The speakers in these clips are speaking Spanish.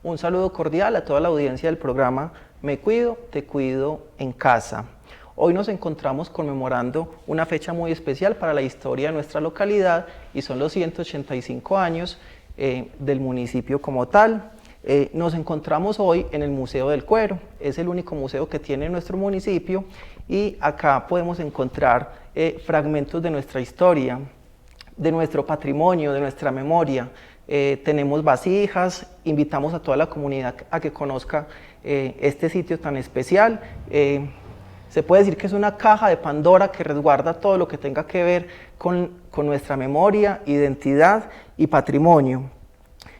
Un saludo cordial a toda la audiencia del programa Me Cuido, Te Cuido en Casa. Hoy nos encontramos conmemorando una fecha muy especial para la historia de nuestra localidad y son los 185 años del municipio como tal. Nos encontramos hoy en el Museo del Cuero, es el único museo que tiene nuestro municipio y acá podemos encontrar fragmentos de nuestra historia, de nuestro patrimonio, de nuestra memoria. Tenemos vasijas, invitamos a toda la comunidad a que conozca este sitio tan especial. Se puede decir que es una caja de Pandora que resguarda todo lo que tenga que ver con nuestra memoria, identidad y patrimonio.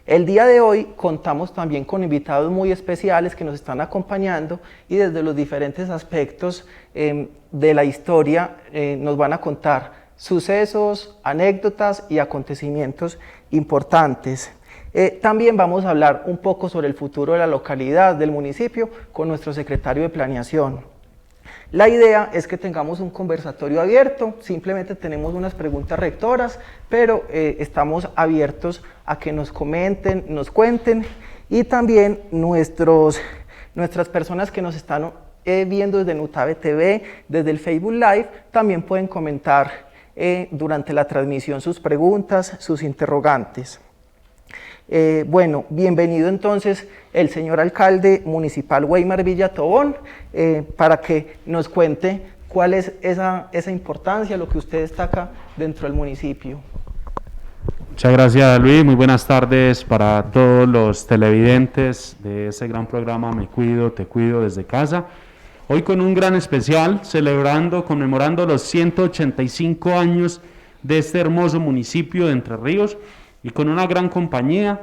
El día de hoy contamos también con invitados muy especiales que nos están acompañando y desde los diferentes aspectos de la historia nos van a contar sucesos, anécdotas y acontecimientos importantes. También vamos a hablar un poco sobre el futuro de la localidad, del municipio, con nuestro secretario de Planeación. La idea es que tengamos un conversatorio abierto, simplemente tenemos unas preguntas rectoras, pero estamos abiertos a que nos comenten, nos cuenten, y también nuestras personas que nos están viendo desde Nutave TV, desde el Facebook Live, también pueden comentar durante la transmisión sus preguntas, sus interrogantes. Bueno, bienvenido entonces el señor alcalde municipal Weimar Villatobón para que nos cuente cuál es esa importancia, lo que usted destaca dentro del municipio. Muchas gracias, Luis. Muy buenas tardes para todos los televidentes de ese gran programa Me Cuido, Te Cuido desde casa. Hoy con un gran especial, conmemorando los 185 años de este hermoso municipio de Entre Ríos y con una gran compañía.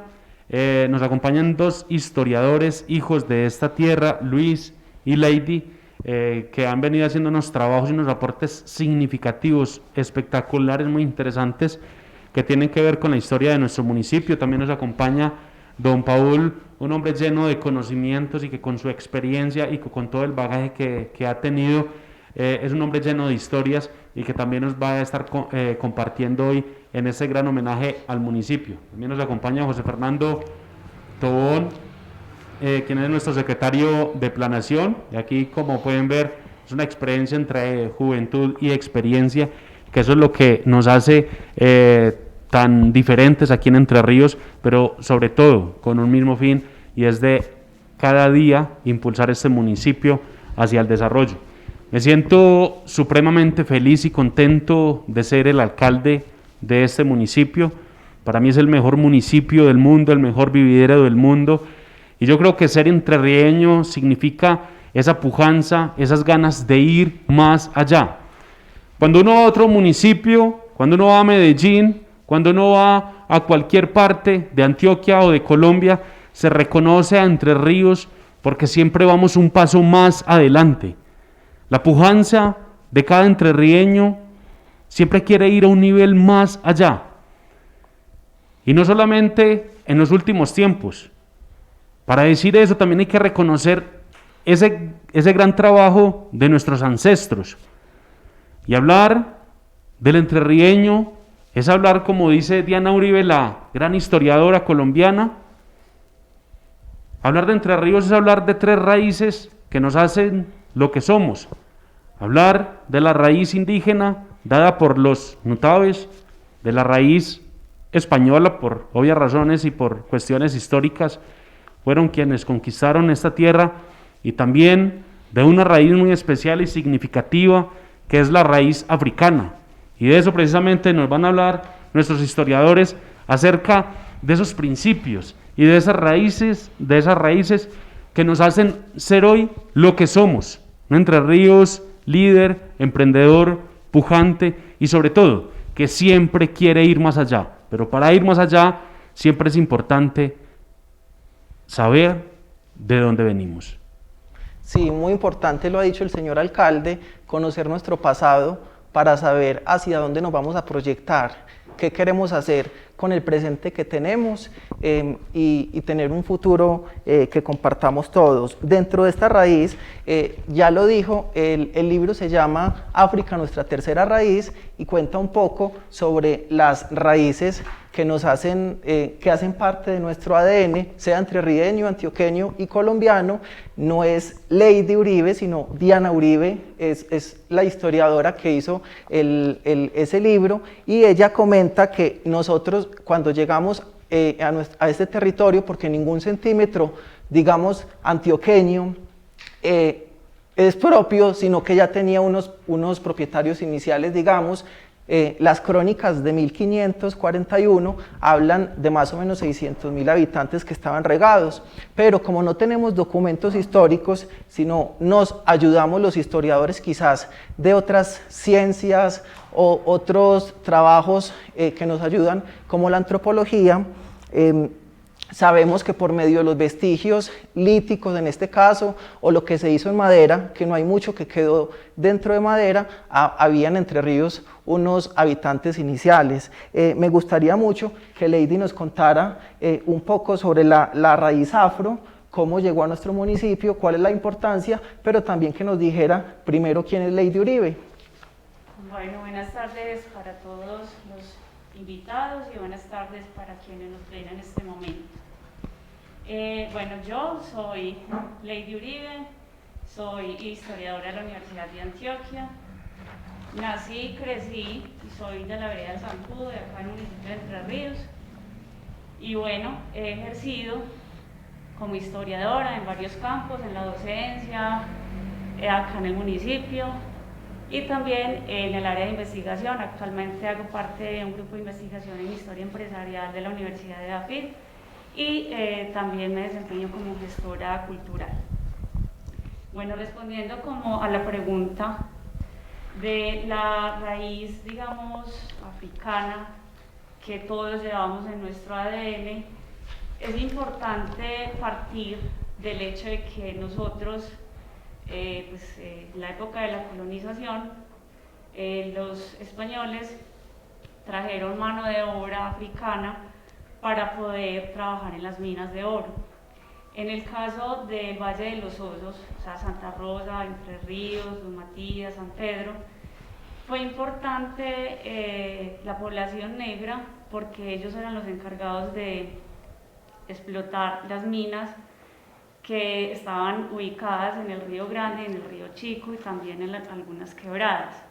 Nos acompañan dos historiadores, hijos de esta tierra, Luis y Lady, que han venido haciendo unos trabajos y unos aportes significativos, espectaculares, muy interesantes, que tienen que ver con la historia de nuestro municipio. También nos acompaña don Paul, un hombre lleno de conocimientos y que con su experiencia y con todo el bagaje que ha tenido, es un hombre lleno de historias y que también nos va a estar compartiendo hoy en ese gran homenaje al municipio. También nos acompaña José Fernando Tobón, quien es nuestro secretario de Planeación, y aquí, como pueden ver, es una experiencia entre juventud y experiencia, que eso es lo que nos hace tan diferentes aquí en Entre Ríos, pero sobre todo con un mismo fin, y es de cada día impulsar este municipio hacia el desarrollo. Me siento supremamente feliz y contento de ser el alcalde de este municipio. Para mí es el mejor municipio del mundo, el mejor vividero del mundo, y yo creo que ser entrerrieño significa esa pujanza, esas ganas de ir más allá. Cuando uno va a otro municipio, cuando uno va a Medellín, cuando uno va a cualquier parte de Antioquia o de Colombia, se reconoce a Entre Ríos porque siempre vamos un paso más adelante. La pujanza de cada entrerrieño siempre quiere ir a un nivel más allá. Y no solamente en los últimos tiempos. Para decir eso también hay que reconocer ese gran trabajo de nuestros ancestros. Y hablar del entrerrieño es hablar, como dice Diana Uribe, la gran historiadora colombiana. Hablar de Entre Ríos es hablar de tres raíces que nos hacen lo que somos. Hablar de la raíz indígena dada por los nutaves, de la raíz española por obvias razones y por cuestiones históricas, fueron quienes conquistaron esta tierra, y también de una raíz muy especial y significativa que es la raíz africana. Y de eso precisamente nos van a hablar nuestros historiadores acerca de esos principios y de esas raíces que nos hacen ser hoy lo que somos. Un Entre Ríos líder, emprendedor, pujante y sobre todo que siempre quiere ir más allá. Pero para ir más allá siempre es importante saber de dónde venimos. Sí, muy importante, lo ha dicho el señor alcalde, conocer nuestro pasado para saber hacia dónde nos vamos a proyectar, qué queremos hacer con el presente que tenemos y tener un futuro que compartamos todos. Dentro de esta raíz, ya lo dijo, el libro se llama África, nuestra tercera raíz, y cuenta un poco sobre las raíces que hacen parte de nuestro ADN, sea entrerrideño, antioqueño y colombiano. No es Lady Uribe, sino Diana Uribe, es la historiadora que hizo ese libro, y ella comenta que nosotros cuando llegamos a este territorio, porque ningún centímetro, digamos, antioqueño es propio, sino que ya tenía unos propietarios iniciales, digamos. Las crónicas de 1541 hablan de más o menos 600.000 habitantes que estaban regados, pero como no tenemos documentos históricos, sino nos ayudamos los historiadores quizás de otras ciencias o otros trabajos que nos ayudan, como la antropología, sabemos que por medio de los vestigios líticos en este caso, o lo que se hizo en madera, que no hay mucho que quedó dentro de madera, habían Entre Ríos unos habitantes iniciales. Me gustaría mucho que Lady nos contara un poco sobre la raíz afro, cómo llegó a nuestro municipio, cuál es la importancia, pero también que nos dijera primero quién es Lady Uribe. Bueno, buenas tardes para todos los invitados y buenas tardes para quienes nos ven en este momento. Bueno, yo soy Lady Uribe, soy historiadora de la Universidad de Antioquia. Nací, crecí y soy de la vereda de Zancudo, de acá en el municipio de Entre Ríos. Y bueno, he ejercido como historiadora en varios campos, en la docencia, acá en el municipio, y también en el área de investigación. Actualmente hago parte de un grupo de investigación en historia empresarial de la Universidad de AFIT, y también me desempeño como gestora cultural. Bueno, respondiendo como a la pregunta de la raíz, digamos, africana que todos llevamos en nuestro ADN, es importante partir del hecho de que nosotros, en la época de la colonización, los españoles trajeron mano de obra africana para poder trabajar en las minas de oro. En el caso del Valle de los Osos, o sea, Santa Rosa, Entre Ríos, Don Matías, San Pedro, fue importante la población negra porque ellos eran los encargados de explotar las minas que estaban ubicadas en el Río Grande, en el Río Chico y también en algunas quebradas.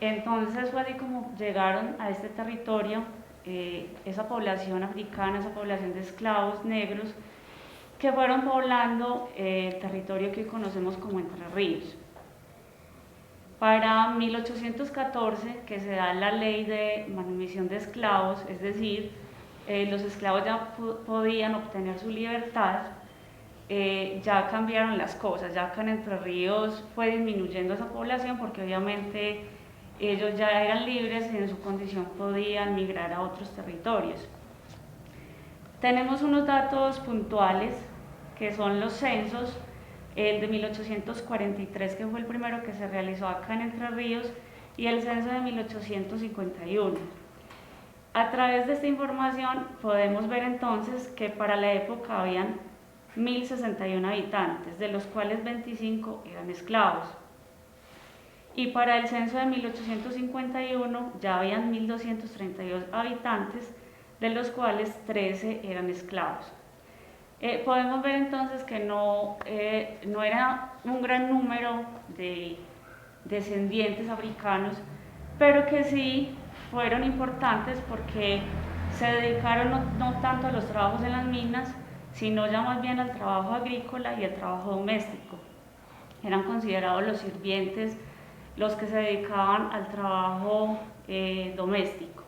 Entonces fue así como llegaron a este territorio esa población africana, esa población de esclavos negros, que fueron poblando el territorio que hoy conocemos como Entre Ríos. Para 1814, que se da la ley de manumisión de esclavos, es decir, los esclavos ya podían obtener su libertad, ya cambiaron las cosas. Ya acá en Entre Ríos fue disminuyendo esa población porque obviamente ellos ya eran libres y en su condición podían migrar a otros territorios. Tenemos unos datos puntuales que son los censos, el de 1843, que fue el primero que se realizó acá en Entre Ríos, y el censo de 1851. A través de esta información podemos ver entonces que para la época habían 1.061 habitantes, de los cuales 25 eran esclavos. Y para el censo de 1851 ya habían 1.232 habitantes, de los cuales 13 eran esclavos. Podemos ver entonces que no era un gran número de descendientes africanos, pero que sí fueron importantes porque se dedicaron no tanto a los trabajos en las minas, sino ya más bien al trabajo agrícola y al trabajo doméstico. Eran considerados los sirvientes los que se dedicaban al trabajo doméstico.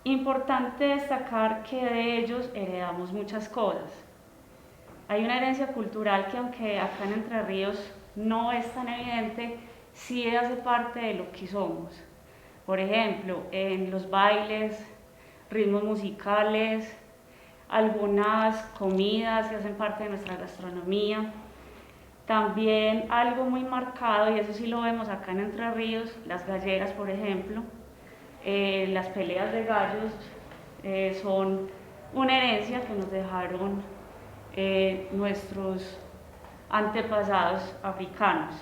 Importante destacar que de ellos heredamos muchas cosas. Hay una herencia cultural que, aunque acá en Entre Ríos no es tan evidente, sí hace parte de lo que somos. Por ejemplo, en los bailes, ritmos musicales, algunas comidas que hacen parte de nuestra gastronomía. También algo muy marcado, y eso sí lo vemos acá en Entre Ríos, las galleras, por ejemplo. Las peleas de gallos son una herencia que nos dejaron nuestros antepasados africanos.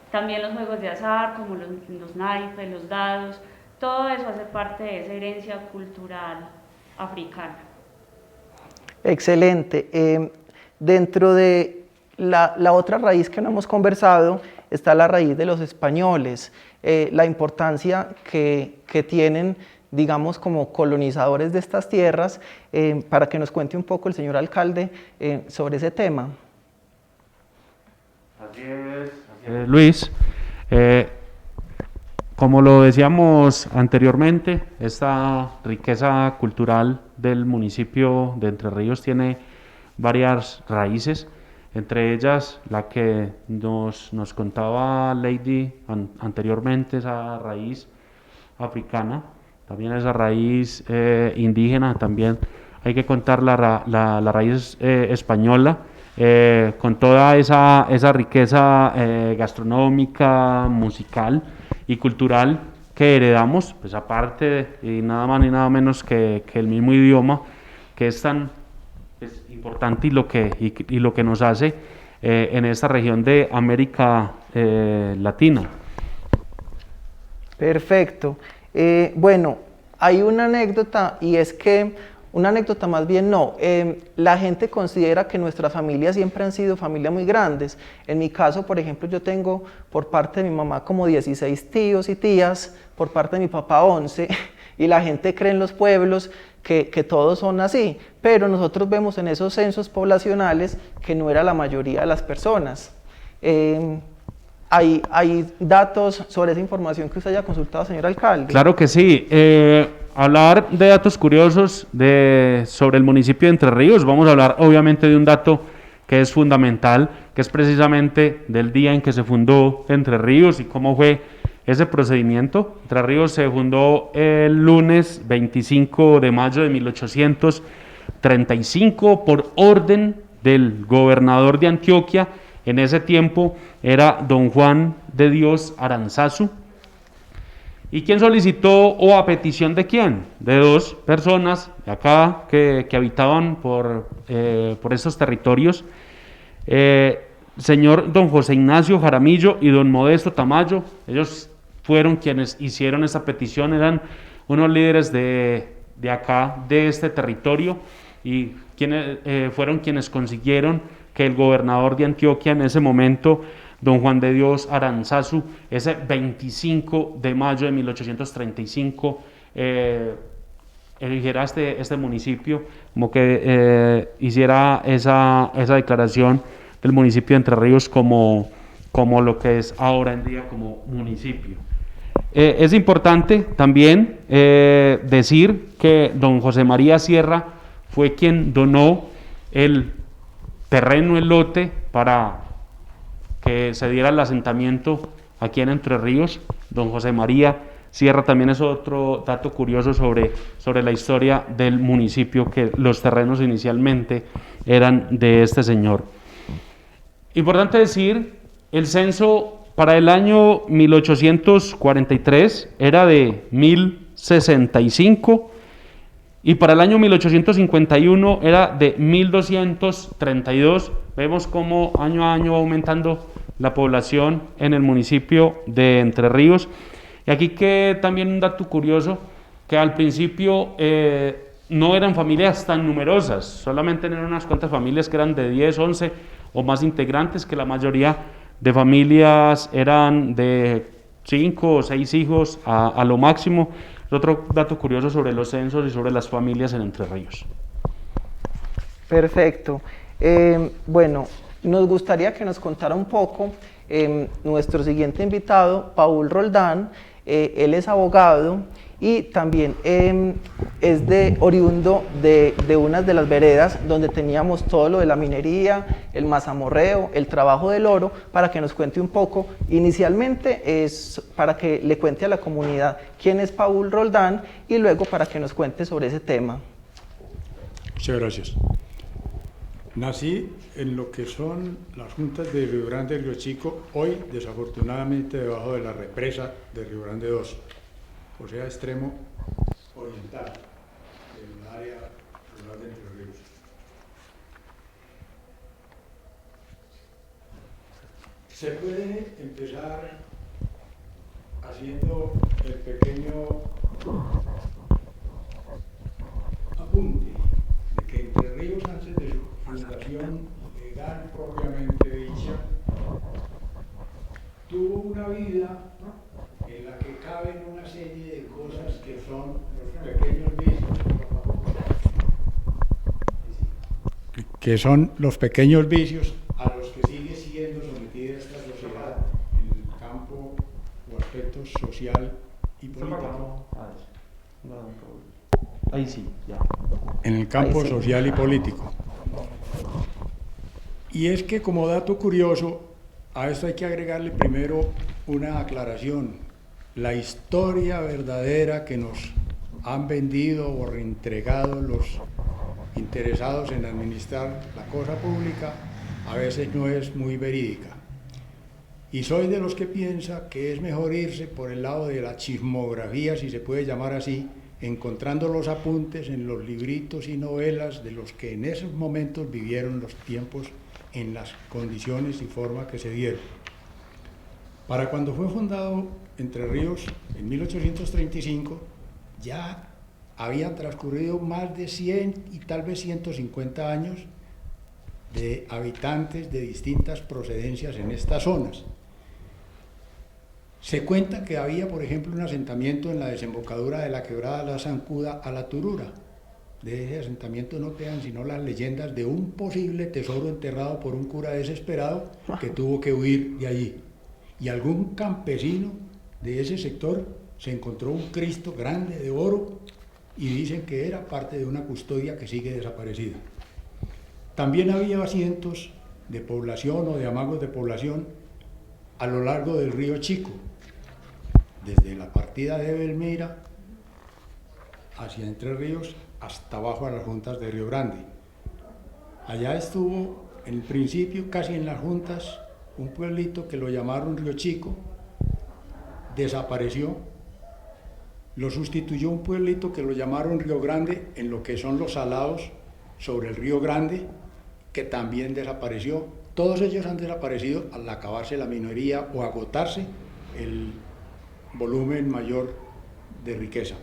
También los juegos de azar, como los naipes, los dados, todo eso hace parte de esa herencia cultural africana. Excelente. Dentro de la otra raíz que no hemos conversado está la raíz de los españoles, la importancia que tienen, digamos, como colonizadores de estas tierras, para que nos cuente un poco el señor alcalde sobre ese tema. Así es, Luis. Como lo decíamos anteriormente, esta riqueza cultural del municipio de Entre Ríos tiene varias raíces, entre ellas la que nos contaba Lady anteriormente, esa raíz africana, también esa raíz indígena, también hay que contar la raíz española, con toda esa riqueza gastronómica, musical y cultural que heredamos, pues aparte y nada más ni nada menos que el mismo idioma, que es tan importante y lo que nos hace en esta región de América Latina. Perfecto. Bueno, hay una anécdota, y es que, una anécdota más bien no, la gente considera que nuestras familias siempre han sido familias muy grandes. En mi caso, por ejemplo, yo tengo por parte de mi mamá como 16 tíos y tías, por parte de mi papá 11, y la gente cree en los pueblos que todos son así, pero nosotros vemos en esos censos poblacionales que no era la mayoría de las personas. ¿Hay datos sobre esa información que usted haya consultado, señor alcalde? Claro que sí. Hablar de datos curiosos sobre el municipio de Entre Ríos, vamos a hablar obviamente de un dato que es fundamental, que es precisamente del día en que se fundó Entre Ríos y cómo fue ese procedimiento. Entre Ríos se fundó el lunes 25 de mayo de 1835 por orden del gobernador de Antioquia. En ese tiempo era don Juan de Dios Aranzazu. ¿Y quién solicitó o a petición de quién? De dos personas de acá que habitaban por esos territorios, señor don José Ignacio Jaramillo y don Modesto Tamayo. Ellos fueron quienes hicieron esa petición, eran unos líderes de acá, de este territorio, y fueron quienes consiguieron que el gobernador de Antioquia en ese momento, don Juan de Dios Aranzazu, ese 25 de mayo de 1835, eligiera este municipio, como que hiciera esa declaración del municipio de Entre Ríos como lo que es ahora en día como municipio. Es importante también decir que don José María Sierra fue quien donó el terreno, el lote, para que se diera el asentamiento aquí en Entre Ríos. Don José María Sierra también es otro dato curioso sobre la historia del municipio, que los terrenos inicialmente eran de este señor. Importante decir, el censo para el año 1843 era de 1065 y para el año 1851 era de 1232. Vemos cómo año a año va aumentando la población en el municipio de Entre Ríos. Y aquí que también un dato curioso, que al principio no eran familias tan numerosas, solamente eran unas cuantas familias que eran de 10, 11 o más integrantes, que la mayoría de familias eran de 5 o 6 hijos a lo máximo. Otro dato curioso sobre los censos y sobre las familias en Entre Ríos. Perfecto. Bueno, nos gustaría que nos contara un poco nuestro siguiente invitado, Paul Roldán. Él es abogado y también es oriundo de unas de las veredas donde teníamos todo lo de la minería, el mazamorreo, el trabajo del oro, para que nos cuente un poco. Inicialmente es para que le cuente a la comunidad quién es Paul Roldán y luego para que nos cuente sobre ese tema. Muchas gracias. Nací en lo que son las juntas de Río Grande y Río Chico, hoy desafortunadamente debajo de la represa de Río Grande 2, o sea, extremo oriental del área rural de Entre Ríos. Se puede empezar a haciendo el pequeño apunte de que Entre Ríos, antes de su fundación legal propiamente dicha, tuvo una vida en la que caben una serie de cosas que son los pequeños vicios, que son los pequeños vicios a los que sigue siendo sometida esta sociedad en el campo o aspecto social y político. Ahí sí, ya. En el campo Ahí sí. social y político. Y es que, como dato curioso, a esto hay que agregarle primero una aclaración. La historia verdadera que nos han vendido o reentregado los interesados en administrar la cosa pública a veces no es muy verídica. Y soy de los que piensa que es mejor irse por el lado de la chismografía, si se puede llamar así, encontrando los apuntes en los libritos y novelas de los que en esos momentos vivieron los tiempos en las condiciones y forma que se dieron. Para cuando fue fundado Entre Ríos, en 1835, ya habían transcurrido más de 100 y tal vez 150 años de habitantes de distintas procedencias en estas zonas. Se cuenta que había, por ejemplo, un asentamiento en la desembocadura de la quebrada La Zancuda a La Turura. De ese asentamiento no quedan sino las leyendas de un posible tesoro enterrado por un cura desesperado que tuvo que huir de allí. Y algún campesino de ese sector se encontró un Cristo grande de oro y dicen que era parte de una custodia que sigue desaparecida. También había asientos de población o de amagos de población a lo largo del río Chico, desde la partida de Belmira hacia Entre Ríos hasta abajo a las juntas de Río Grande. Allá estuvo en el principio, casi en las juntas, un pueblito que lo llamaron Río Chico, desapareció, lo sustituyó un pueblito que lo llamaron Río Grande, en lo que son los salados sobre el Río Grande, que también desapareció. Todos ellos han desaparecido al acabarse la minería o agotarse el volumen mayor de riqueza.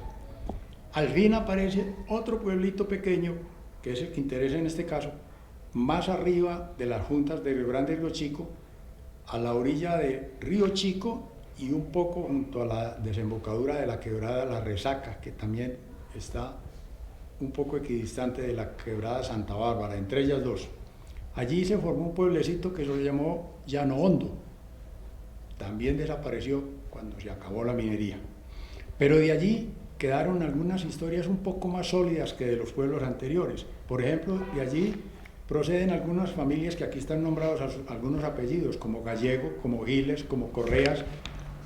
Al fin aparece otro pueblito pequeño, que es el que interesa en este caso, más arriba de las juntas de Río Grande y Río Chico, a la orilla de Río Chico y un poco junto a la desembocadura de la quebrada La Resaca, que también está un poco equidistante de la quebrada Santa Bárbara, entre ellas dos. Allí se formó un pueblecito que se llamó Llano Hondo. También desapareció cuando se acabó la minería. Pero de allí quedaron algunas historias un poco más sólidas que de los pueblos anteriores. Por ejemplo, de allí proceden algunas familias que aquí están nombrados algunos apellidos, como Gallego, como Giles, como Correas,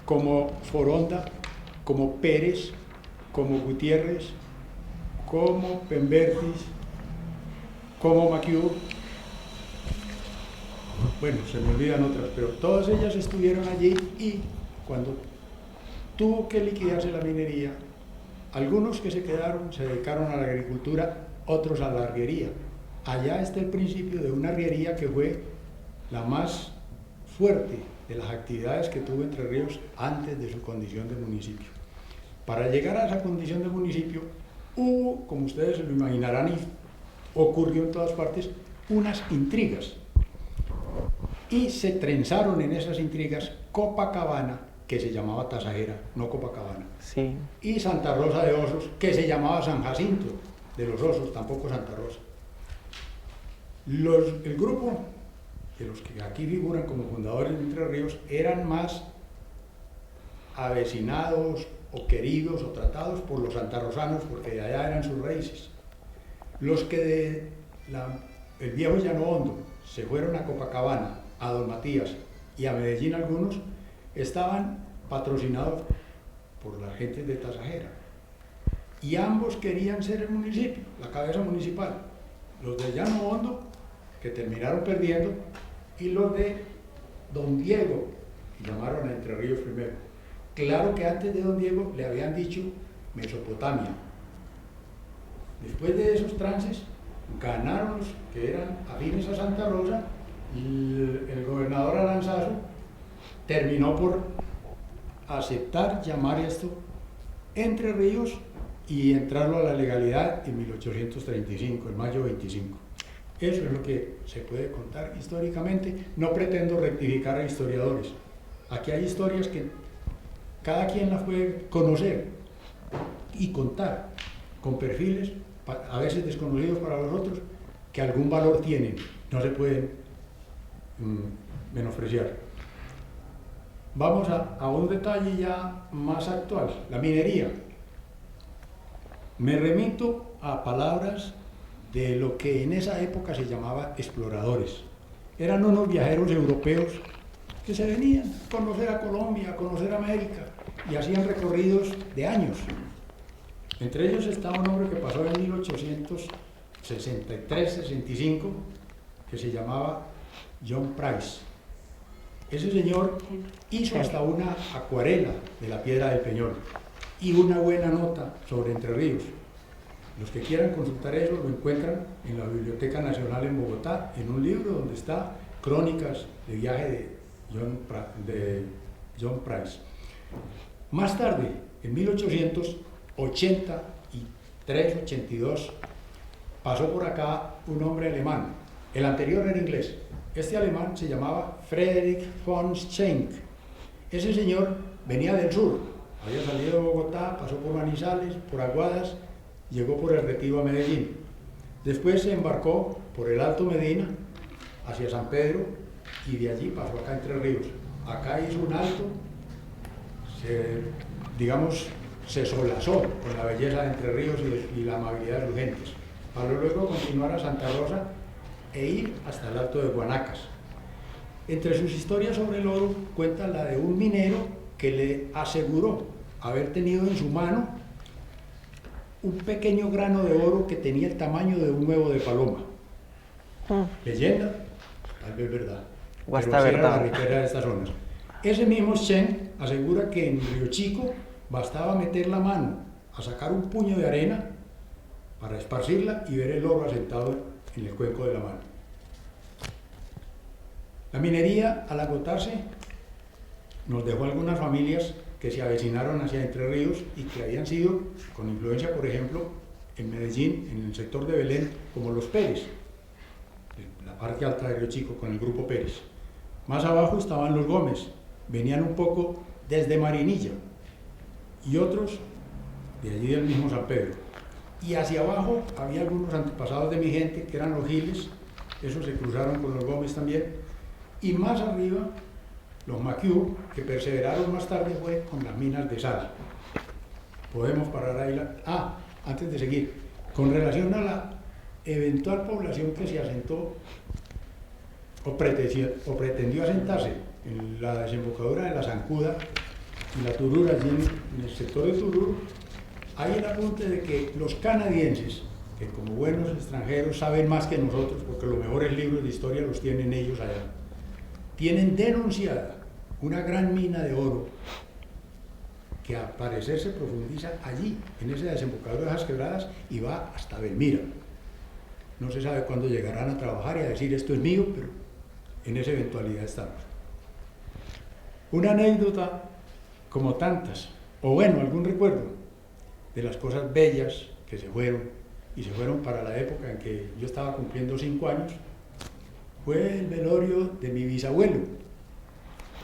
como Foronda, como Pérez, como Gutiérrez, como Pembertis, como Maquiú. Bueno, se me olvidan otras, pero todas ellas estuvieron allí y cuando tuvo que liquidarse la minería, algunos que se quedaron se dedicaron a la agricultura, otros a la arriería. Allá está el principio de una arriería que fue la más fuerte de las actividades que tuvo Entre Ríos antes de su condición de municipio. Para llegar a esa condición de municipio hubo, como ustedes se lo imaginarán y ocurrió en todas partes, unas intrigas. Y se trenzaron en esas intrigas Copacabana, que se llamaba Tasajera, no Copacabana, Sí. y Santa Rosa de Osos, que se llamaba San Jacinto de los Osos, tampoco Santa Rosa. El grupo de los que aquí figuran como fundadores de Entre Ríos eran más avecinados o queridos o tratados por los santarrosanos, porque de allá eran sus raíces. Los que el viejo Llano Hondo se fueron a Copacabana, a Don Matías y a Medellín algunos, estaban patrocinados por la gente de Tasajera. Y ambos querían ser el municipio, la cabeza municipal. Los de Llano Hondo, que terminaron perdiendo, y los de Don Diego, llamaron a Entre Ríos primero. Claro que antes de Don Diego le habían dicho Mesopotamia. Después de esos trances, ganaron los que eran afines a Santa Rosa, y el gobernador Aranzazu terminó por aceptar llamar esto Entre Ríos y entrarlo a la legalidad en 1835, en mayo 25. Eso es lo que se puede contar históricamente. No pretendo rectificar a historiadores. Aquí hay historias que cada quien las puede conocer y contar con perfiles, a veces desconocidos para los otros, que algún valor tienen, no se pueden menospreciar. Vamos a un detalle ya más actual, la minería. Me remito a palabras de lo que en esa época se llamaba exploradores. Eran unos viajeros europeos que se venían a conocer a Colombia, a conocer América, y hacían recorridos de años. Entre ellos estaba un hombre que pasó en 1863-65, que se llamaba John Price. Ese señor hizo hasta una acuarela de la Piedra del Peñol y una buena nota sobre Entre Ríos. Los que quieran consultar eso lo encuentran en la Biblioteca Nacional en Bogotá, en un libro donde está Crónicas de viaje de John Price. Más tarde, en 1883-82, pasó por acá un hombre alemán. El anterior era inglés. Este alemán se llamaba Friedrich von Schenk. Ese señor venía del sur, había salido de Bogotá, pasó por Manizales, por Aguadas, llegó por el Retiro a Medellín. Después se embarcó por el Alto Medina hacia San Pedro y de allí pasó acá a Entre Ríos. Acá hizo un alto, se solazó con la belleza de Entre Ríos y la amabilidad de sus gentes, para luego continuar a Santa Rosa e ir hasta el Alto de Guanacas. Entre sus historias sobre el oro cuenta la de un minero que le aseguró haber tenido en su mano un pequeño grano de oro que tenía el tamaño de un huevo de paloma. Leyenda, tal vez verdad, O hasta pero esa era la verdad. riqueza de estas zonas. Ese mismo Chen asegura que en Río Chico bastaba meter la mano a sacar un puño de arena para esparcirla y ver el oro asentado en el cuenco de la mano. La minería, al agotarse, nos dejó algunas familias que se avecinaron hacia Entre Ríos y que habían sido, con influencia, por ejemplo, en Medellín, en el sector de Belén, como los Pérez, la parte alta de Río Chico, con el grupo Pérez. Más abajo estaban los Gómez, venían un poco desde Marinilla, y otros de allí del mismo San Pedro. Y hacia abajo había algunos antepasados de mi gente, que eran los Giles, esos se cruzaron con los Gómez también, y más arriba los Maquiú, que perseveraron más tarde fue con las minas de sal. Podemos parar ahí antes de seguir, con relación a la eventual población que se asentó o pretendió asentarse en la desembocadura de la Zancuda y la Turura, allí en el sector de Turur, hay el apunte de que los canadienses, que como buenos extranjeros saben más que nosotros, porque los mejores libros de historia los tienen ellos allá, tienen denunciada una gran mina de oro que al parecer se profundiza allí, en esa desembocadura de esas quebradas, y va hasta Belmira. No se sabe cuándo llegarán a trabajar y a decir esto es mío, pero en esa eventualidad estamos. Una anécdota como tantas, o bueno, algún recuerdo de las cosas bellas que se fueron, y se fueron para la época en que yo estaba cumpliendo 5 años, fue el velorio de mi bisabuelo.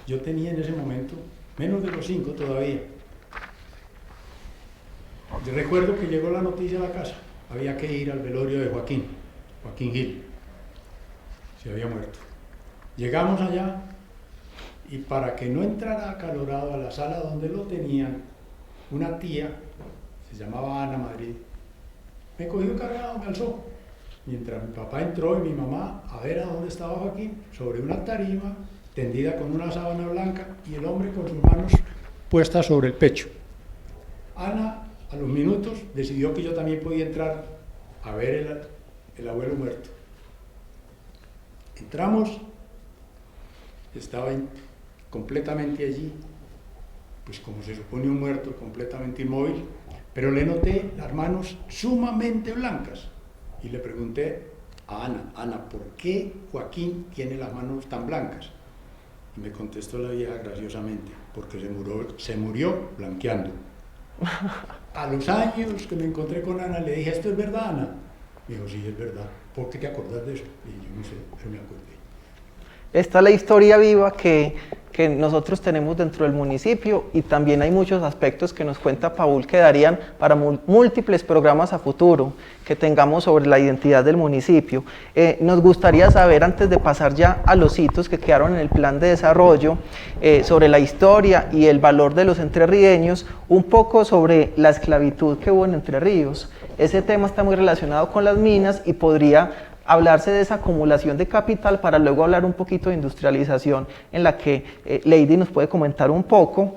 Yo tenía en ese momento menos de los 5 todavía. Yo recuerdo que llegó la noticia a la casa, había que ir al velorio de Joaquín Gil, se había muerto. Llegamos allá y para que no entrara acalorado a la sala donde lo tenían, una tía, se llamaba Ana Madrid, me cogió cargado, me alzó. Mientras mi papá entró y mi mamá a ver a dónde estaba Joaquín, sobre una tarima, tendida con una sábana blanca y el hombre con sus manos puestas sobre el pecho. Ana, a los minutos, decidió que yo también podía entrar a ver el abuelo muerto. Entramos, estaba completamente allí, pues como se supone un muerto, completamente inmóvil, pero le noté las manos sumamente blancas y le pregunté a Ana, ¿por qué Joaquín tiene las manos tan blancas? Y me contestó la vieja graciosamente, porque se murió blanqueando. A los años que me encontré con Ana, le dije, ¿esto es verdad, Ana? Me dijo, sí, es verdad. ¿Por qué te acordás de eso? Y yo no sé, pero me acordé. Esta es la historia viva que nosotros tenemos dentro del municipio, y también hay muchos aspectos que nos cuenta Paul que darían para múltiples programas a futuro que tengamos sobre la identidad del municipio. Nos gustaría saber, antes de pasar ya a los hitos que quedaron en el plan de desarrollo, sobre la historia y el valor de los entrerrieños, un poco sobre la esclavitud que hubo en Entre Ríos. Ese tema está muy relacionado con las minas y podría hablarse de esa acumulación de capital para luego hablar un poquito de industrialización, en la que Lady nos puede comentar un poco.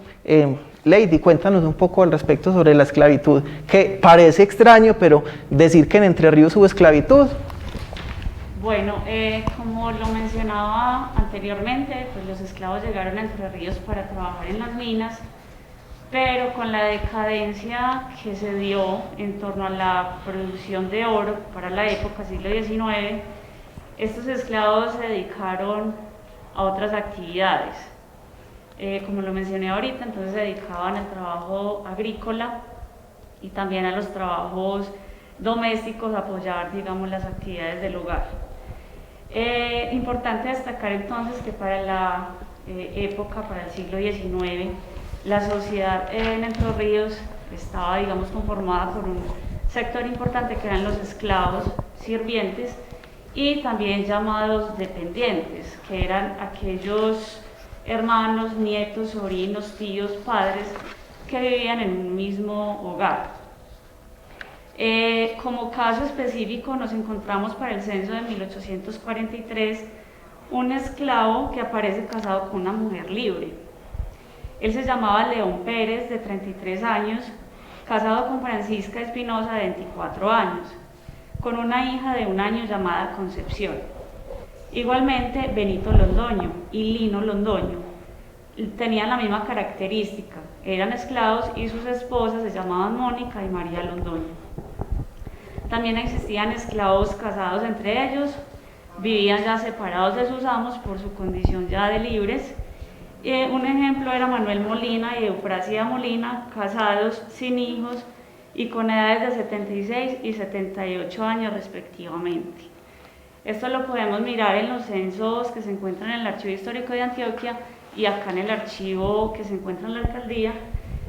Lady, cuéntanos un poco al respecto sobre la esclavitud, que parece extraño, pero decir que en Entre Ríos hubo esclavitud. Bueno, como lo mencionaba anteriormente, pues los esclavos llegaron a Entre Ríos para trabajar en las minas, pero con la decadencia que se dio en torno a la producción de oro para la época, siglo XIX, estos esclavos se dedicaron a otras actividades. Como lo mencioné ahorita, entonces se dedicaban al trabajo agrícola y también a los trabajos domésticos, a apoyar, digamos, las actividades del hogar. Importante destacar entonces que para la época, para el siglo XIX, la sociedad en Entre Ríos estaba, digamos, conformada por un sector importante que eran los esclavos sirvientes y también llamados dependientes, que eran aquellos hermanos, nietos, sobrinos, tíos, padres que vivían en un mismo hogar. Como caso específico nos encontramos para el censo de 1843 un esclavo que aparece casado con una mujer libre. Él se llamaba León Pérez, de 33 años, casado con Francisca Espinosa, de 24 años, con una hija de 1 año llamada Concepción. Igualmente, Benito Londoño y Lino Londoño tenían la misma característica, eran esclavos y sus esposas se llamaban Mónica y María Londoño. También existían esclavos casados entre ellos, vivían ya separados de sus amos por su condición ya de libres. Un ejemplo era Manuel Molina y Eufrasia Molina, casados, sin hijos y con edades de 76 y 78 años respectivamente. Esto lo podemos mirar en los censos que se encuentran en el Archivo Histórico de Antioquia y acá en el archivo que se encuentra en la alcaldía.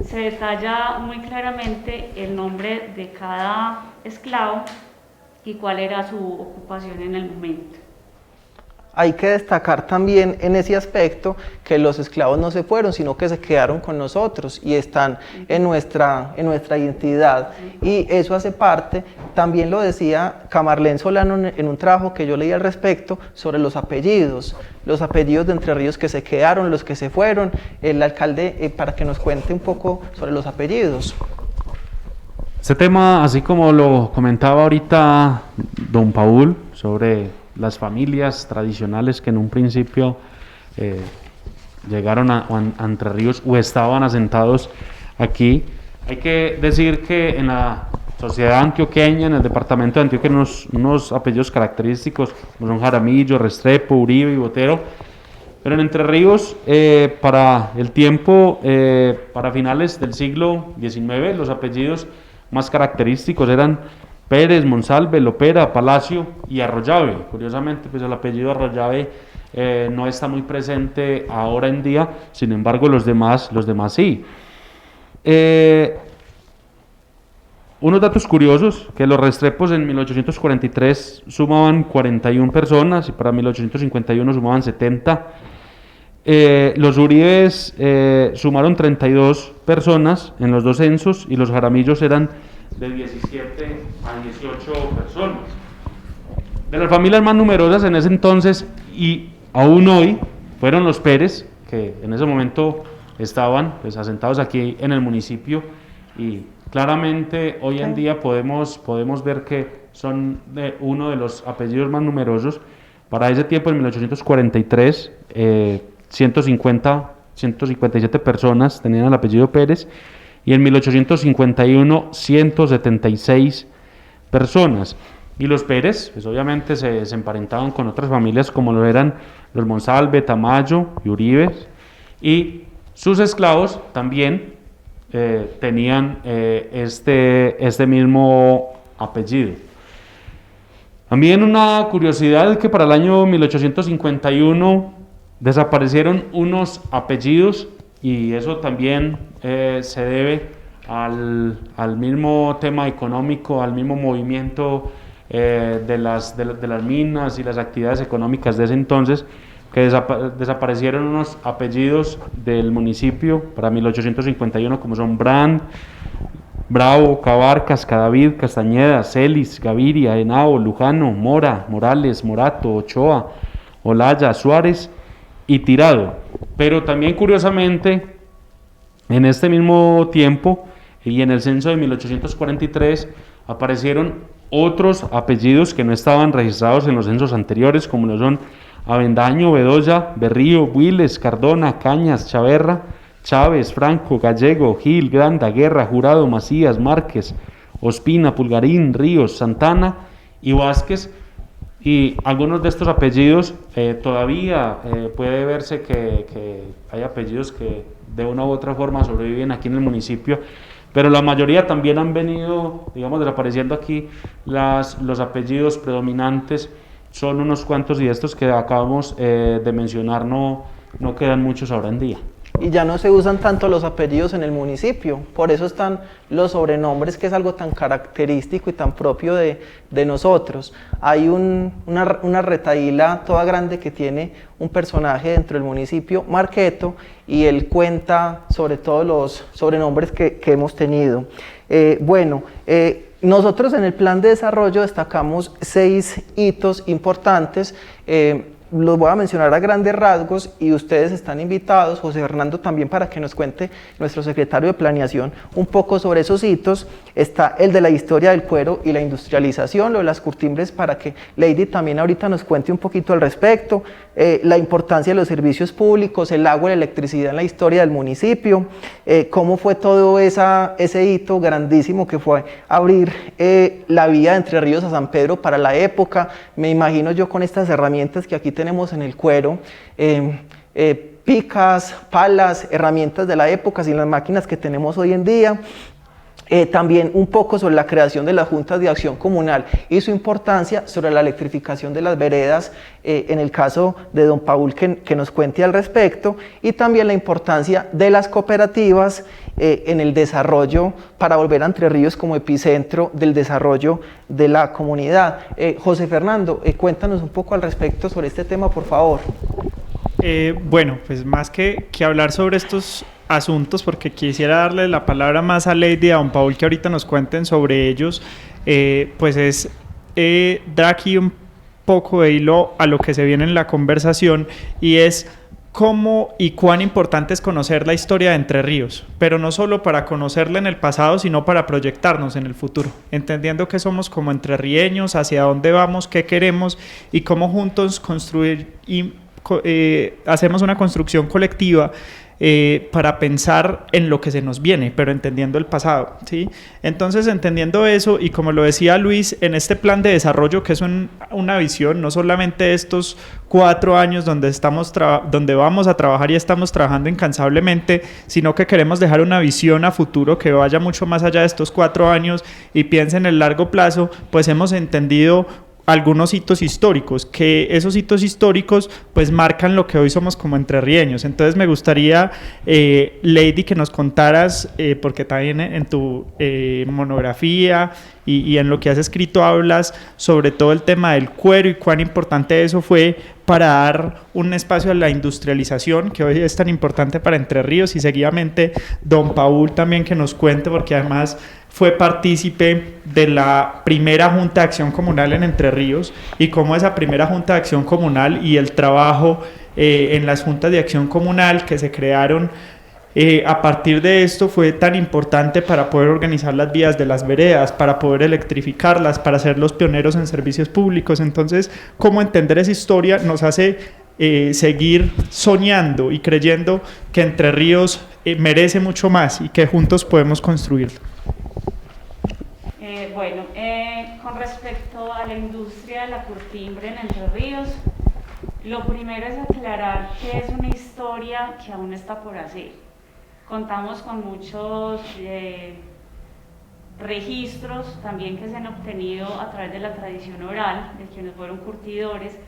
Se detalla muy claramente el nombre de cada esclavo y cuál era su ocupación en el momento. Hay que destacar también en ese aspecto que los esclavos no se fueron, sino que se quedaron con nosotros y están en nuestra identidad. Y eso hace parte, también lo decía Camarlén Solano en un trabajo que yo leí al respecto sobre los apellidos de Entre Ríos que se quedaron, los que se fueron. El alcalde, para que nos cuente un poco sobre los apellidos. Este tema, así como lo comentaba ahorita don Paul, sobre las familias tradicionales que en un principio llegaron a Entre Ríos o estaban asentados aquí. Hay que decir que en la sociedad antioqueña, en el departamento de Antioquia, unos apellidos característicos, como son Jaramillo, Restrepo, Uribe y Botero, pero en Entre Ríos, para el tiempo, para finales del siglo XIX, los apellidos más característicos eran Pérez, Monsalve, Lopera, Palacio y Arroyave. Curiosamente, pues el apellido Arroyave no está muy presente ahora en día, sin embargo los demás sí. Unos datos curiosos, que los Restrepos en 1843 sumaban 41 personas y para 1851 sumaban 70. Los Uribes sumaron 32 personas en los dos censos y los Jaramillos eran de 17 a 18 personas. De las familias más numerosas en ese entonces y aún hoy fueron los Pérez, que en ese momento estaban pues asentados aquí en el municipio, y claramente hoy en día podemos ver que son uno de los apellidos más numerosos. Para ese tiempo, en 1843, 157 personas tenían el apellido Pérez, y en 1851 176 personas. Y los Pérez, pues obviamente se emparentaban con otras familias como lo eran los Monsalve, Tamayo y Uribe, y Sus esclavos también tenían este mismo apellido. También una curiosidad es que para el año 1851 desaparecieron unos apellidos, y eso también se debe al mismo tema económico, al mismo movimiento de las minas y las actividades económicas de ese entonces, que desaparecieron unos apellidos del municipio para 1851, como son Brand, Bravo, Cabarcas, Cadavid, Castañeda, Celis, Gaviria, Henao, Lujano, Mora, Morales, Morato, Ochoa, Olaya, Suárez y Tirado. Pero también, curiosamente, en este mismo tiempo y en el censo de 1843 aparecieron otros apellidos que no estaban registrados en los censos anteriores, como lo son Avendaño, Bedoya, Berrío, Huiles, Cardona, Cañas, Chaverra, Chávez, Franco, Gallego, Gil, Granda, Guerra, Jurado, Macías, Márquez, Ospina, Pulgarín, Ríos, Santana y Vázquez. Y algunos de estos apellidos todavía puede verse que hay apellidos que de una u otra forma sobreviven aquí en el municipio, pero la mayoría también han venido, digamos, desapareciendo aquí. Los apellidos predominantes son unos cuantos, y estos que acabamos de mencionar no quedan muchos ahora en día. Y ya no se usan tanto los apellidos en el municipio, por eso están los sobrenombres, que es algo tan característico y tan propio de nosotros. Hay una retahíla toda grande que tiene un personaje dentro del municipio, Marqueto, y él cuenta sobre todos los sobrenombres que hemos tenido. Nosotros en el plan de desarrollo destacamos 6 hitos importantes. Los voy a mencionar a grandes rasgos y ustedes están invitados, José Fernando también, para que nos cuente, nuestro secretario de Planeación, un poco sobre esos hitos. Está el de la historia del cuero y la industrialización, lo de las curtimbres, para que Lady también ahorita nos cuente un poquito al respecto, la importancia de los servicios públicos, el agua y la electricidad en la historia del municipio, cómo fue todo ese hito grandísimo que fue abrir la vía de Entre Ríos a San Pedro para la época. Me imagino yo con estas herramientas que aquí tenemos en el cuero, picas, palas, herramientas de la época, sin las máquinas que tenemos hoy en día. También un poco sobre la creación de las juntas de acción comunal y su importancia sobre la electrificación de las veredas, en el caso de don Paul, que nos cuente al respecto, y también la importancia de las cooperativas en el desarrollo, para volver a Entre Ríos como epicentro del desarrollo de la comunidad. José Fernando, cuéntanos un poco al respecto sobre este tema, por favor. Pues más que hablar sobre estos asuntos, porque quisiera darle la palabra más a Lady y a don Paul, que ahorita nos cuenten sobre ellos, pues es dar aquí un poco de hilo a lo que se viene en la conversación, y es cómo y cuán importante es conocer la historia de Entre Ríos, pero no solo para conocerla en el pasado, sino para proyectarnos en el futuro, entendiendo que somos como entrerrieños, hacia dónde vamos, qué queremos y cómo juntos construir y hacemos una construcción colectiva para pensar en lo que se nos viene, pero entendiendo el pasado, ¿sí? Entonces, entendiendo eso, y como lo decía Luis, en este plan de desarrollo, que es una visión, no solamente estos 4 años donde vamos a trabajar y estamos trabajando incansablemente, sino que queremos dejar una visión a futuro que vaya mucho más allá de estos 4 años y piense en el largo plazo. Pues hemos entendido algunos hitos históricos, que esos hitos históricos pues marcan lo que hoy somos como entrerrieños. Entonces me gustaría, Lady, que nos contaras, porque también en tu monografía y en lo que has escrito hablas sobre todo el tema del cuero y cuán importante eso fue para dar un espacio a la industrialización que hoy es tan importante para Entre Ríos, y seguidamente don Paul también que nos cuente, porque además fue partícipe de la primera Junta de Acción Comunal en Entre Ríos, y cómo esa primera Junta de Acción Comunal y el trabajo en las Juntas de Acción Comunal que se crearon a partir de esto fue tan importante para poder organizar las vías de las veredas, para poder electrificarlas, para ser los pioneros en servicios públicos. Entonces, cómo entender esa historia nos hace seguir soñando y creyendo que Entre Ríos merece mucho más y que juntos podemos construirlo. Con respecto a la industria de la curtimbre en Entre Ríos, Lo primero es aclarar que es una historia que aún está por hacer. Contamos con muchos registros también que se han obtenido a través de la tradición oral, de quienes fueron curtidores,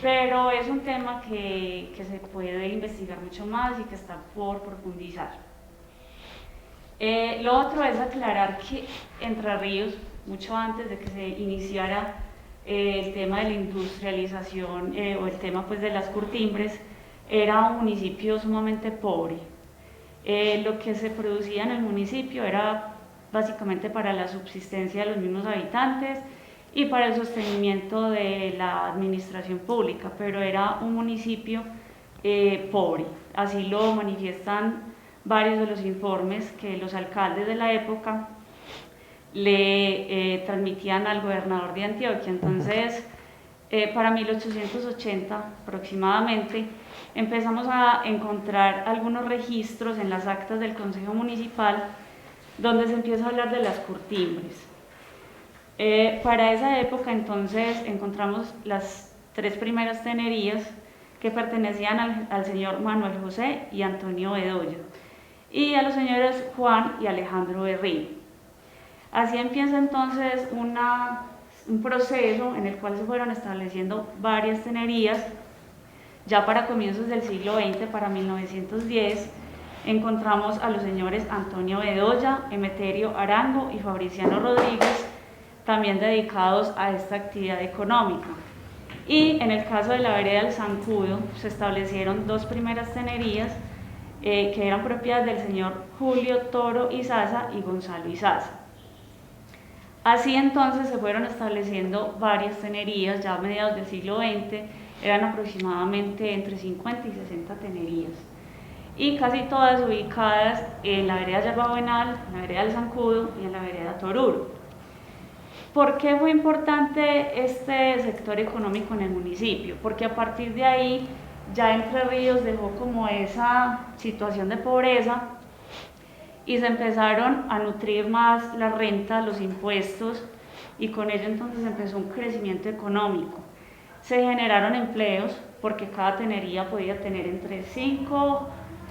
pero es un tema que se puede investigar mucho más y que está por profundizar. Lo otro es aclarar que Entre Ríos, mucho antes de que se iniciara el tema de la industrialización o el tema pues, de las curtimbres, era un municipio sumamente pobre. Lo que se producía en el municipio era básicamente para la subsistencia de los mismos habitantes y para el sostenimiento de la administración pública, pero era un municipio pobre. Así lo manifiestan varios de los informes que los alcaldes de la época le transmitían al gobernador de Antioquia. Entonces, para 1880 aproximadamente, empezamos a encontrar algunos registros en las actas del Consejo Municipal donde se empieza a hablar de las curtimbres. Para esa época entonces encontramos las 3 primeras tenerías que pertenecían al señor Manuel José y Antonio Bedoya y a los señores Juan y Alejandro Berrío. Así empieza entonces un proceso en el cual se fueron estableciendo varias tenerías. Ya para comienzos del siglo XX, para 1910, encontramos a los señores Antonio Bedoya, Emeterio Arango y Fabriciano Rodríguez, también dedicados a esta actividad económica. Y en el caso de la vereda del Zancudo, se establecieron 2 primeras tenerías que eran propiedad del señor Julio Toro Izaza y Gonzalo Izaza. Así entonces se fueron estableciendo varias tenerías, ya a mediados del siglo XX, eran aproximadamente entre 50 y 60 tenerías, y casi todas ubicadas en la vereda Yerba Buenal, en la vereda del Zancudo y en la vereda Toruro. ¿Por qué fue importante este sector económico en el municipio? Porque a partir de ahí ya Entre Ríos dejó como esa situación de pobreza y se empezaron a nutrir más las rentas, los impuestos, y con ello entonces empezó un crecimiento económico. Se generaron empleos porque cada tenería podía tener entre 5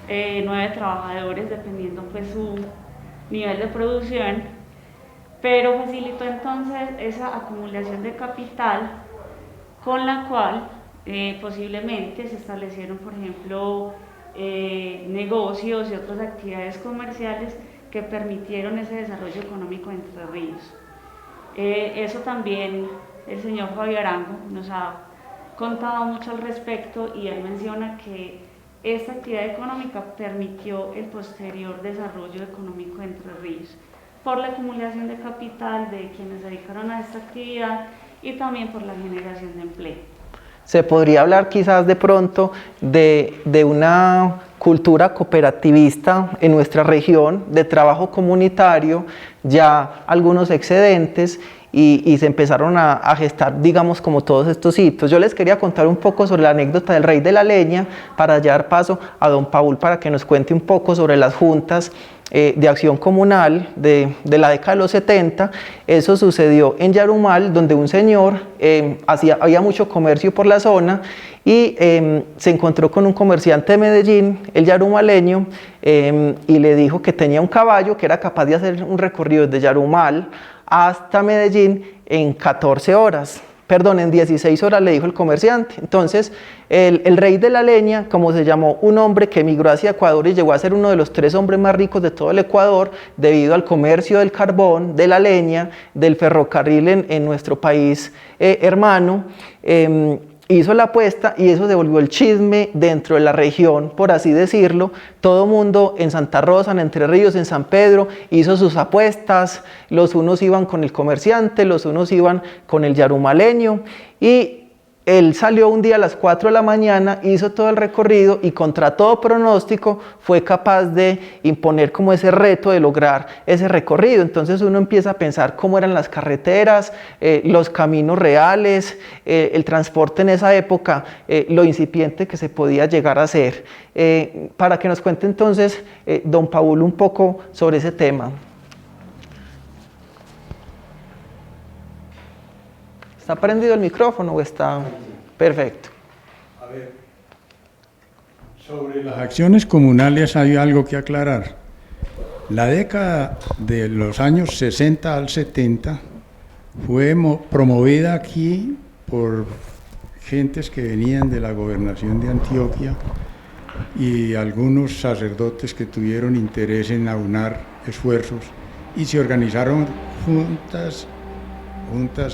9 trabajadores, dependiendo pues su nivel de producción, pero facilitó entonces esa acumulación de capital con la cual posiblemente se establecieron, por ejemplo, negocios y otras actividades comerciales que permitieron ese desarrollo económico de Entre Ríos. Eso también el señor Fabio Arango nos ha contado mucho al respecto, y él menciona que esta actividad económica permitió el posterior desarrollo económico de Entre Ríos por la acumulación de capital de quienes se dedicaron a esta actividad y también por la generación de empleo. Se podría hablar quizás de pronto de una cultura cooperativista en nuestra región, de trabajo comunitario, ya algunos excedentes, y se empezaron a gestar, digamos, como todos estos hitos. Yo les quería contar un poco sobre la anécdota del Rey de la Leña para dar paso a don Paul para que nos cuente un poco sobre las juntas de acción comunal de la década de los 70. Eso sucedió en Yarumal, donde un señor había mucho comercio por la zona y se encontró con un comerciante de Medellín, el yarumaleño, y le dijo que tenía un caballo que era capaz de hacer un recorrido desde Yarumal hasta Medellín en 14 horas. Perdón, en 16 horas, le dijo el comerciante. Entonces, el Rey de la Leña, como se llamó, un hombre que emigró hacia Ecuador y llegó a ser uno de los 3 hombres más ricos de todo el Ecuador, debido al comercio del carbón, de la leña, del ferrocarril en nuestro país hermano, hizo la apuesta, y eso devolvió el chisme dentro de la región, por así decirlo. Todo mundo en Santa Rosa, en Entre Ríos, en San Pedro, hizo sus apuestas. Los unos iban con el comerciante, los unos iban con el yarumaleño, y él salió un día a las 4 de la mañana, hizo todo el recorrido y contra todo pronóstico fue capaz de imponer como ese reto de lograr ese recorrido. Entonces uno empieza a pensar cómo eran las carreteras, los caminos reales, el transporte en esa época, lo incipiente que se podía llegar a hacer. Para que nos cuente entonces don Paul un poco sobre ese tema. ¿Está prendido el micrófono o está? Perfecto. A ver, sobre las acciones comunales hay algo que aclarar. La década de los años 60 al 70 fue promovida aquí por gentes que venían de la gobernación de Antioquia y algunos sacerdotes que tuvieron interés en aunar esfuerzos y se organizaron juntas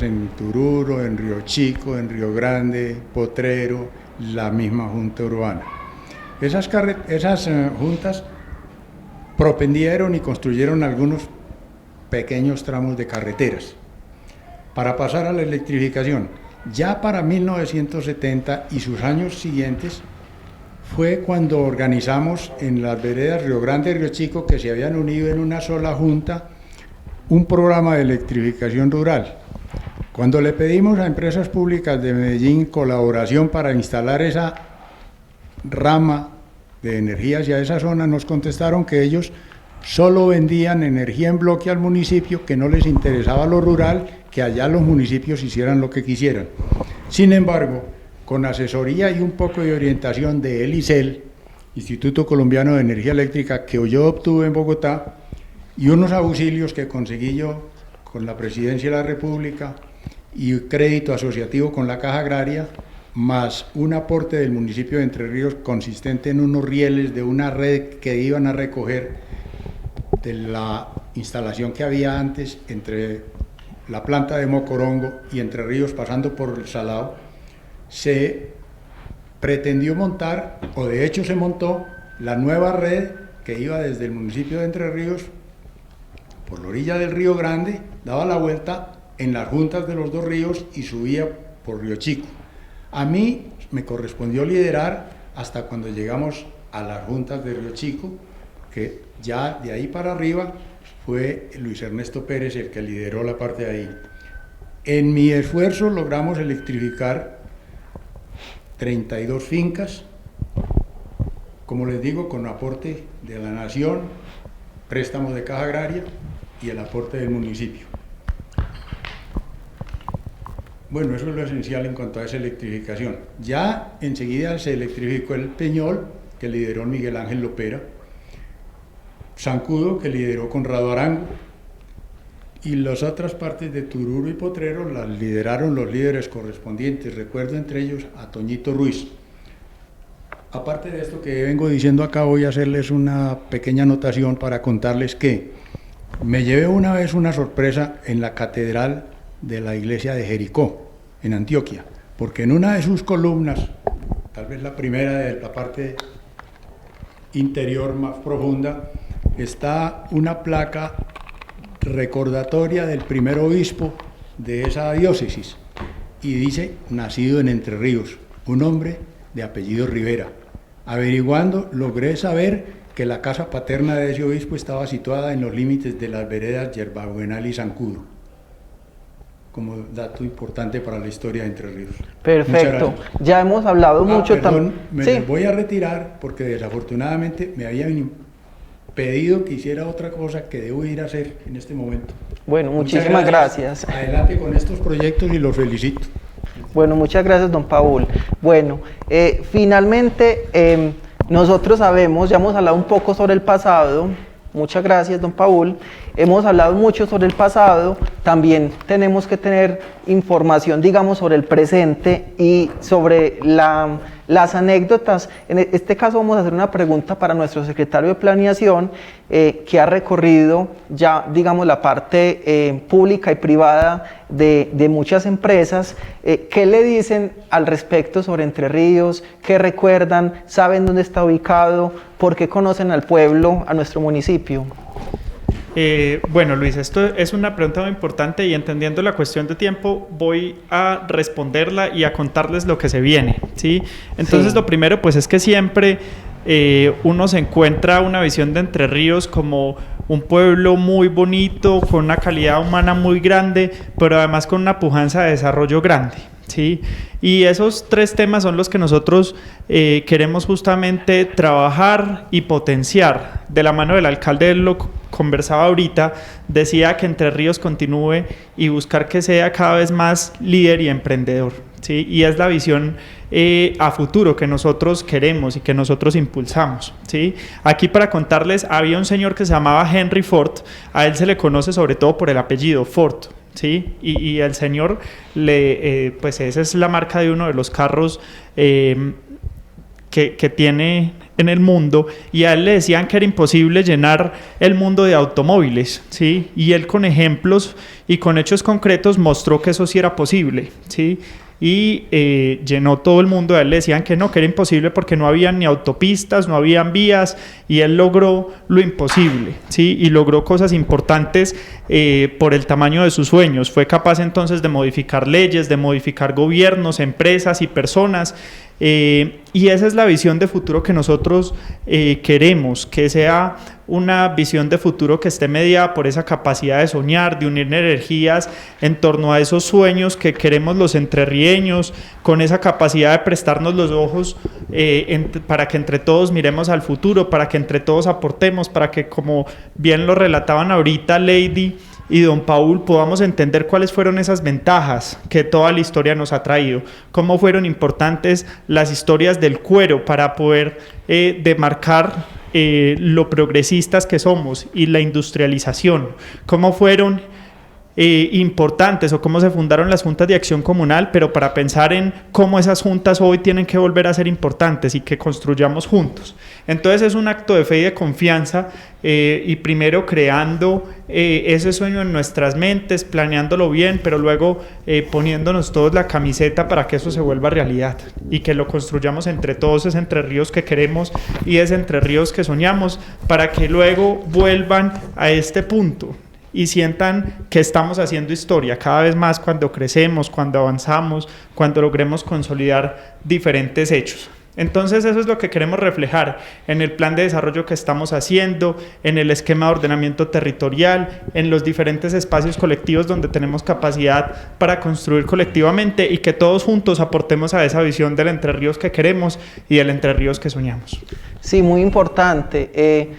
en Tururo, en Río Chico, en Río Grande, Potrero, la misma junta urbana. Esas juntas propendieron y construyeron algunos pequeños tramos de carreteras para pasar a la electrificación. Ya para 1970 y sus años siguientes fue cuando organizamos en las veredas Río Grande y Río Chico, que se habían unido en una sola junta, un programa de electrificación rural. Cuando le pedimos a empresas públicas de Medellín colaboración para instalar esa rama de energía hacia esa zona, nos contestaron que ellos solo vendían energía en bloque al municipio, que no les interesaba lo rural, que allá los municipios hicieran lo que quisieran. Sin embargo, con asesoría y un poco de orientación de ELICEL, Instituto Colombiano de Energía Eléctrica, que yo obtuve en Bogotá, y unos auxilios que conseguí yo con la Presidencia de la República y crédito asociativo con la Caja Agraria, más un aporte del municipio de Entre Ríos consistente en unos rieles de una red que iban a recoger de la instalación que había antes entre la planta de Mocorongo y Entre Ríos pasando por el Salado, se pretendió montar, o de hecho se montó, la nueva red que iba desde el municipio de Entre Ríos por la orilla del Río Grande, daba la vuelta en las juntas de los dos ríos y subía por Río Chico. A mí me correspondió liderar hasta cuando llegamos a las juntas de Río Chico, que ya de ahí para arriba fue Luis Ernesto Pérez el que lideró la parte de ahí. En mi esfuerzo logramos electrificar 32 fincas, como les digo, con aporte de la Nación, préstamos de Caja Agraria y el aporte del municipio. Bueno, eso es lo esencial en cuanto a esa electrificación. Ya enseguida se electrificó el Peñol, que lideró Miguel Ángel Lopera, Zancudo, que lideró Conrado Arango, y las otras partes de Tururo y Potrero las lideraron los líderes correspondientes. Recuerdo entre ellos a Toñito Ruiz. Aparte de esto que vengo diciendo acá, voy a hacerles una pequeña anotación para contarles que me llevé una vez una sorpresa en la catedral de la iglesia de Jericó, en Antioquia, porque en una de sus columnas, tal vez la primera de la parte interior más profunda, está una placa recordatoria del primer obispo de esa diócesis y dice: nacido en Entre Ríos, un hombre de apellido Rivera. Averiguando, logré saber que la casa paterna de ese obispo estaba situada en los límites de las veredas Yerbabuenal y Zancudo, como dato importante para la historia de Entre Ríos. Perfecto. Ya hemos hablado mucho también. Sí. Voy a retirar porque desafortunadamente me habían pedido que hiciera otra cosa que debo ir a hacer en este momento. Bueno, muchísimas gracias. Adelante con estos proyectos y los felicito. Bueno, muchas gracias, don Paul. Bueno, finalmente nosotros sabemos, ya hemos hablado un poco sobre el pasado. Muchas gracias, don Paul. Hemos hablado mucho sobre el pasado, también tenemos que tener información, digamos, sobre el presente y sobre las anécdotas. En este caso vamos a hacer una pregunta para nuestro secretario de Planeación, que ha recorrido ya, digamos, la parte pública y privada de muchas empresas. ¿Qué le dicen al respecto sobre Entre Ríos? ¿Qué recuerdan? ¿Saben dónde está ubicado? ¿Por qué conocen al pueblo, a nuestro municipio? Bueno, Luis, esto es una pregunta muy importante y entendiendo la cuestión de tiempo voy a responderla y a contarles lo que se viene, ¿sí? Entonces, sí. Lo primero pues es que siempre uno se encuentra una visión de Entre Ríos como un pueblo muy bonito, con una calidad humana muy grande, pero además con una pujanza de desarrollo grande, ¿sí? Y esos tres temas son los que nosotros queremos justamente trabajar y potenciar. De la mano del alcalde, él lo conversaba ahorita, decía que Entre Ríos continúe y buscar que sea cada vez más líder y emprendedor, ¿sí? Y es la visión a futuro que nosotros queremos y que nosotros impulsamos, ¿sí? Aquí para contarles, había un señor que se llamaba Henry Ford, a él se le conoce sobre todo por el apellido Ford, ¿sí? Y el señor, pues esa es la marca de uno de los carros que tiene en el mundo, y a él le decían que era imposible llenar el mundo de automóviles, ¿sí? Y él con ejemplos y con hechos concretos mostró que eso sí era posible, ¿sí? Y llenó todo el mundo. A él le decían que no, que era imposible porque no habían ni autopistas, no habían vías, y él logró lo imposible, ¿sí? Y logró cosas importantes por el tamaño de sus sueños. Fue capaz entonces de modificar leyes, de modificar gobiernos, empresas y personas, y esa es la visión de futuro que nosotros queremos, que sea una visión de futuro que esté mediada por esa capacidad de soñar, de unir energías en torno a esos sueños que queremos los entrerrieños, con esa capacidad de prestarnos los ojos para que entre todos miremos al futuro, para que entre todos aportemos, para que, como bien lo relataban ahorita Lady y don Paul, podamos entender cuáles fueron esas ventajas que toda la historia nos ha traído, cómo fueron importantes las historias del cuero para poder demarcar lo progresistas que somos, y la industrialización, cómo fueron importantes o cómo se fundaron las juntas de acción comunal, pero para pensar en cómo esas juntas hoy tienen que volver a ser importantes y que construyamos juntos. Entonces es un acto de fe y de confianza, y primero creando ese sueño en nuestras mentes, planeándolo bien, pero luego poniéndonos todos la camiseta para que eso se vuelva realidad y que lo construyamos entre todos, ese Entre Ríos que queremos y ese Entre Ríos que soñamos, para que luego vuelvan a este punto y sientan que estamos haciendo historia cada vez más cuando crecemos, cuando avanzamos, cuando logremos consolidar diferentes hechos. Entonces eso es lo que queremos reflejar en el plan de desarrollo que estamos haciendo, en el esquema de ordenamiento territorial, en los diferentes espacios colectivos donde tenemos capacidad para construir colectivamente, y que todos juntos aportemos a esa visión del Entre Ríos que queremos y del Entre Ríos que soñamos. Sí, muy importante.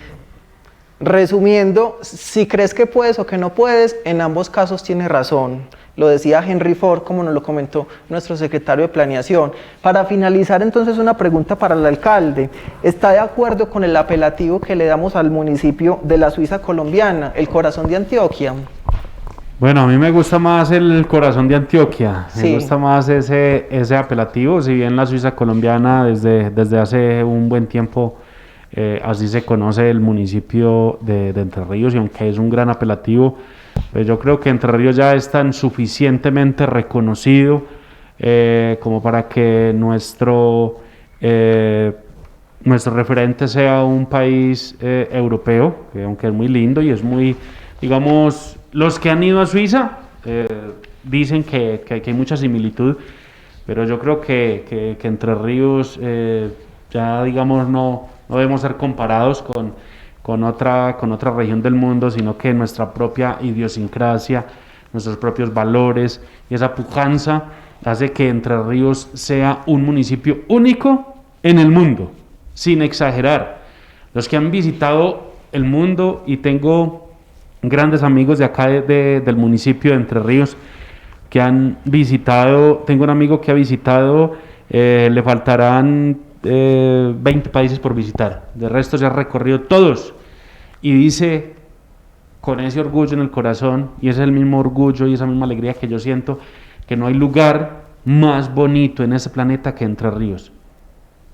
Resumiendo, si crees que puedes o que no puedes, en ambos casos tienes razón. Lo decía Henry Ford, como nos lo comentó nuestro secretario de Planeación. Para finalizar, entonces, una pregunta para el alcalde. ¿Está de acuerdo con el apelativo que le damos al municipio de la Suiza colombiana, el corazón de Antioquia? Bueno, a mí me gusta más el corazón de Antioquia, Sí. Me gusta más ese apelativo, si bien la Suiza colombiana desde hace un buen tiempo así se conoce el municipio de Entre Ríos, y aunque es un gran apelativo, pues yo creo que Entre Ríos ya es tan suficientemente reconocido como para que nuestro referente sea un país europeo, que aunque es muy lindo y es muy, digamos, los que han ido a Suiza dicen que hay mucha similitud, pero yo creo que Entre Ríos ya, digamos, no debemos ser comparados con otra región del mundo, sino que nuestra propia idiosincrasia, nuestros propios valores y esa pujanza hace que Entre Ríos sea un municipio único en el mundo, sin exagerar. Los que han visitado el mundo, y tengo grandes amigos de acá del municipio de Entre Ríos que han visitado, tengo un amigo que ha visitado, le faltarán 20 países por visitar, de resto se ha recorrido todos, y dice con ese orgullo en el corazón, y ese es el mismo orgullo y esa misma alegría que yo siento, que no hay lugar más bonito en ese planeta que Entre Ríos.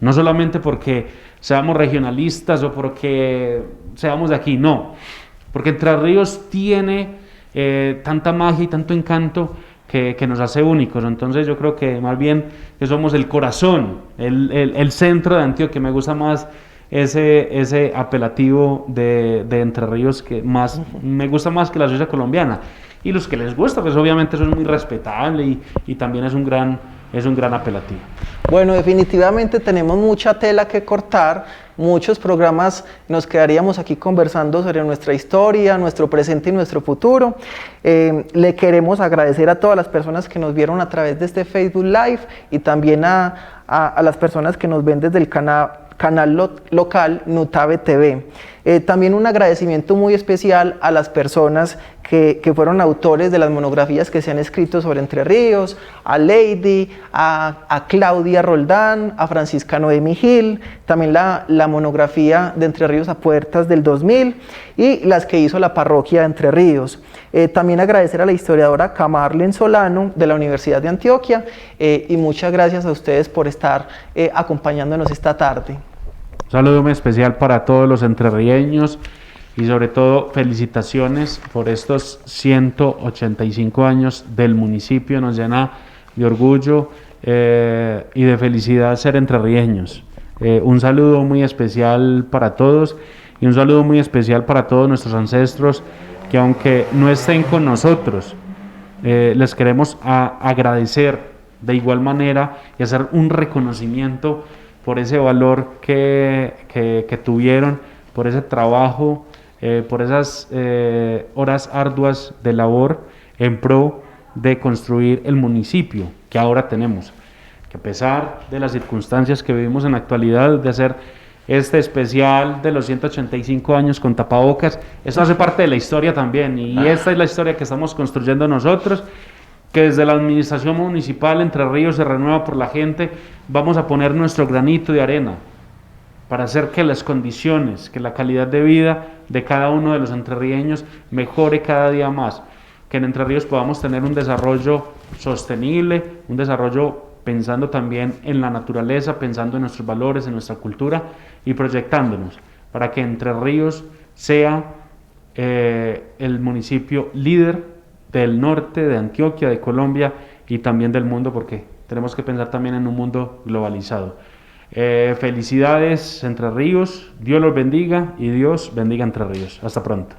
No solamente porque seamos regionalistas o porque seamos de aquí, no, porque Entre Ríos tiene tanta magia y tanto encanto que nos hace únicos. Entonces yo creo que más bien que somos el corazón, el centro de Antioquia. Me gusta más ese apelativo de Entre Ríos, que más me gusta más que la Suiza colombiana. Y los que les gusta, pues obviamente eso es muy respetable, y también es un gran apelativo. Bueno, definitivamente tenemos mucha tela que cortar, muchos programas, nos quedaríamos aquí conversando sobre nuestra historia, nuestro presente y nuestro futuro. Le queremos agradecer a todas las personas que nos vieron a través de este Facebook Live, y también a las personas que nos ven desde el canal local Nutave TV. También un agradecimiento muy especial a las personas que fueron autores de las monografías que se han escrito sobre Entre Ríos, a Lady, a Claudia Roldán, a Francisca Noemi Gil, también la monografía de Entre Ríos a Puertas del 2000 y las que hizo la parroquia de Entre Ríos. También agradecer a la historiadora Camarlen Solano de la Universidad de Antioquia y muchas gracias a ustedes por estar acompañándonos esta tarde. Un saludo muy especial para todos los entrerrieños y sobre todo felicitaciones por estos 185 años del municipio. Nos llena de orgullo y de felicidad ser entrerrieños. Un saludo muy especial para todos y un saludo muy especial para todos nuestros ancestros que aunque no estén con nosotros, les queremos agradecer de igual manera y hacer un reconocimiento por ese valor que tuvieron, por ese trabajo, por esas horas arduas de labor en pro de construir el municipio que ahora tenemos, que a pesar de las circunstancias que vivimos en la actualidad, de hacer este especial de los 185 años con tapabocas, eso hace parte de la historia también, y esta es la historia que estamos construyendo nosotros, que desde la administración municipal Entre Ríos se renueva por la gente, vamos a poner nuestro granito de arena para hacer que las condiciones, que la calidad de vida de cada uno de los entrerrieños mejore cada día más, que en Entre Ríos podamos tener un desarrollo sostenible, un desarrollo pensando también en la naturaleza, pensando en nuestros valores, en nuestra cultura y proyectándonos para que Entre Ríos sea el municipio líder del norte, de Antioquia, de Colombia y también del mundo, porque tenemos que pensar también en un mundo globalizado. Felicidades Entre Ríos, Dios los bendiga y Dios bendiga Entre Ríos. Hasta pronto.